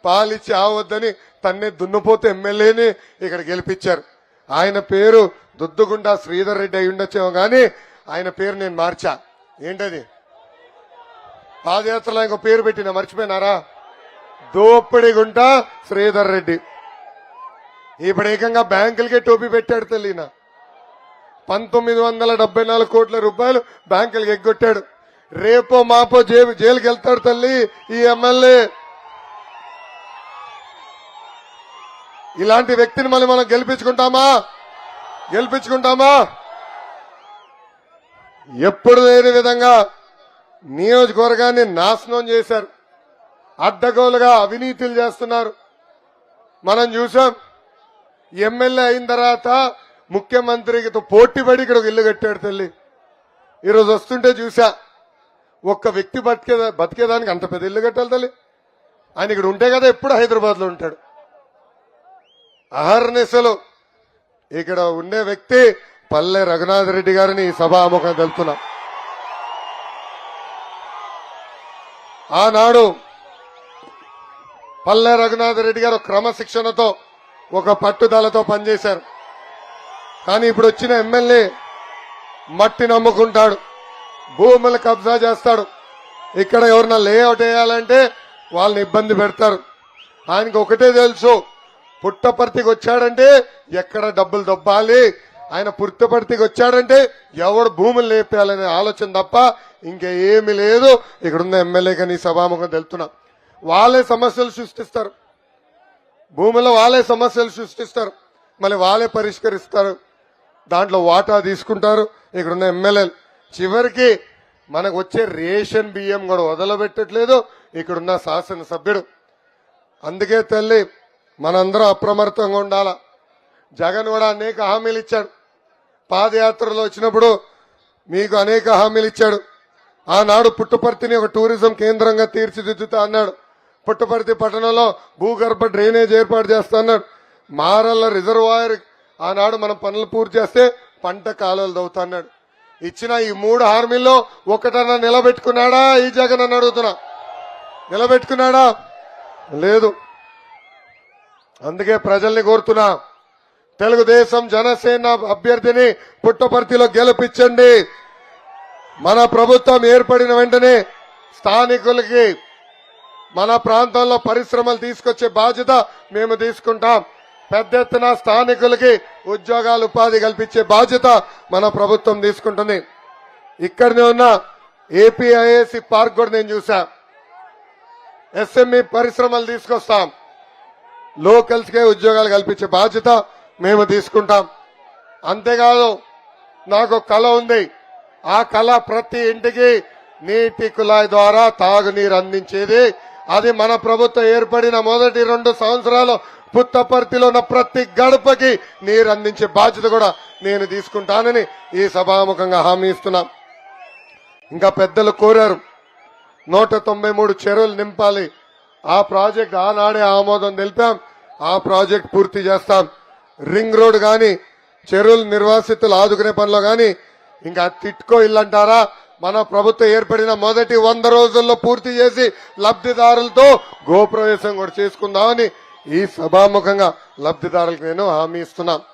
పాలిచ్చి ఆవద్దని తన్నే దున్నపోతే ఎమ్మెల్యేని ఇక్కడ గెలిపించారు. ఆయన పేరు దుద్దుగుంట శ్రీధర్ రెడ్డి అయి ఉండొచ్చేమో గాని ఆయన పేరు నేను మార్చా. ఏంటది? పాదయాత్రలో ఇంకో పేరు పెట్టిన మర్చిపోయినారా? దోపిడిగుంట శ్రీధర్ రెడ్డి. ఇప్పుడు ఏకంగా బ్యాంకులకే టోపీ పెట్టాడు తెలియన. 1974 కోట్ల రూపాయలు బ్యాంకులకు ఎగ్గొట్టాడు. రేపో మాపో జైలుకి వెళ్తాడు తల్లి ఈ ఎమ్మెల్యే. ఇలాంటి వ్యక్తిని మళ్ళీ మనం గెలిపించుకుంటామా? ఎప్పుడు లేని విధంగా నియోజకవర్గాన్ని నాశనం చేశారు. అడ్డగోలుగా అవినీతులు చేస్తున్నారు. మనం చూసాం. ఎమ్మెల్యే అయిన తర్వాత ముఖ్యమంత్రితో పోటీపడి ఇక్కడ ఒక ఇల్లు కట్టాడు తల్లి. ఈరోజు వస్తుంటే చూసా, ఒక్క వ్యక్తి బతికేదానికి అంత పెద్ద ఇల్లు కట్టాలి తల్లి. ఆయన ఇక్కడ ఉంటే కదా ఎప్పుడు హైదరాబాద్ లో ఉంటాడు. అహర్నిశలు ఇక్కడ ఉండే వ్యక్తి పల్లె రఘునాథ్ రెడ్డి గారిని ఈ సభాముఖం తెలుపుతున్నా. ఆనాడు పల్లె రఘునాథ్ రెడ్డి గారు క్రమశిక్షణతో ఒక పట్టుదలతో పనిచేశారు. కానీ ఇప్పుడు వచ్చిన ఎమ్మెల్యే మట్టి నమ్ముకుంటాడు, భూములు కబ్జా చేస్తాడు. ఇక్కడ ఎవరన్నా లేఅవుట్ వేయాలంటే వాళ్ళని ఇబ్బంది పెడతారు. ఆయనకు ఒకటే తెలుసు, పుట్టపర్తికి వచ్చాడంటే ఎక్కడ డబ్బులు దొబ్బాలి, ఆయన పుట్టపర్తికి వచ్చాడంటే ఎవడు భూములు లేపేయాలనే ఆలోచన తప్ప ఇంకేమీ లేదు. ఇక్కడున్న ఎమ్మెల్యే కానీ సభాముఖం తెలుపుతున్నా. వాళ్ళే సమస్యలు సృష్టిస్తారు, భూమిలో వాళ్ళే సమస్యలు సృష్టిస్తారు, మళ్ళీ వాళ్ళే పరిష్కరిస్తారు, దాంట్లో వాటా తీసుకుంటారు. ఇక్కడున్న ఎమ్మెల్యేలు చివరికి మనకు వచ్చే రేషన్ బియ్యం కూడా వదలబెట్టట్లేదు ఇక్కడున్న శాసనసభ్యుడు. అందుకే తల్లి మనందరం అప్రమత్తంగా ఉండాల. జగన్ కూడా అనేక హామీలు ఇచ్చాడు. పాదయాత్రలో వచ్చినప్పుడు మీకు అనేక హామీలు ఇచ్చాడు. ఆనాడు పుట్టపర్తిని ఒక టూరిజం కేంద్రంగా తీర్చిదిద్దుతా అన్నాడు. పుట్టపర్తి పట్టణంలో భూగర్భ డ్రైనేజ్ ఏర్పాటు చేస్తా అన్నాడు. మారల్ల రిజర్వాయర్ ఆనాడు మనం పనులు పూర్తి చేస్తే పంట కాలువలు దవ్వుతా అన్నాడు. ఇచ్చిన ఈ 3 హామీల్లో ఒకటన్నా నిలబెట్టుకున్నాడా ఈ జగన్ అని అడుగుతున్నా? నిలబెట్టుకున్నాడా? లేదు. అందుకే ప్రజల్ని కోరుతున్నా, తెలుగుదేశం జనసేన అభ్యర్థిని పుట్టపర్తిలో గెలిపించండి. మన ప్రభుత్వం ఏర్పడిన వెంటనే స్థానికులకి మన ప్రాంతంలో పరిశ్రమలు తీసుకొచ్చే బాధ్యత మేము తీసుకుంటాం. పెద్ద ఎత్తున స్థానికులకి ఉద్యోగాలు ఉపాధి కల్పించే బాధ్యత మన ప్రభుత్వం తీసుకుంటుంది. ఇక్కడనే ఉన్న ఏపీఐఏసి పార్క్ కూడా నేను చూసా. ఎస్ఎంఈ పరిశ్రమలు తీసుకొస్తాం, లోకల్స్ కే ఉద్యోగాలు కల్పించే బాధ్యత మేము తీసుకుంటాం. అంతేకాదు నాకు కళ ఉంది. ఆ కళ ప్రతి ఇంటికి నీటి కుళాయి ద్వారా తాగునీరు అందించేది. అది మన ప్రభుత్వం ఏర్పడిన మొదటి 2 సంవత్సరాలు పుట్టపర్తిలో ఉన్న ప్రతి గడపకి నీరు అందించే బాధ్యత కూడా నేను తీసుకుంటానని ఈ సభాముఖంగా హామీ ఇస్తున్నాం. ఇంకా పెద్దలు కోరారు 193 చెరువులు నింపాలి. ఆ ప్రాజెక్ట్ ఆనాడే ఆమోదం తెలిపాం. ఆ ప్రాజెక్ట్ పూర్తి చేస్తాం. రింగ్ రోడ్ గాని చెరువులు నిర్వాసితులు ఆదుకునే పనిలో గాని ఇంకా తిట్కో ఇల్లు అంటారా, మన ప్రభుత్వం ఏర్పడిన మొదటి 100 రోజుల్లో పూర్తి చేసి లబ్ధిదారులతో గోప్రవేశం కూడా చేసుకుందామని ఈ సభాముఖంగా లబ్ధిదారులకు నేను హామీ ఇస్తున్నాను.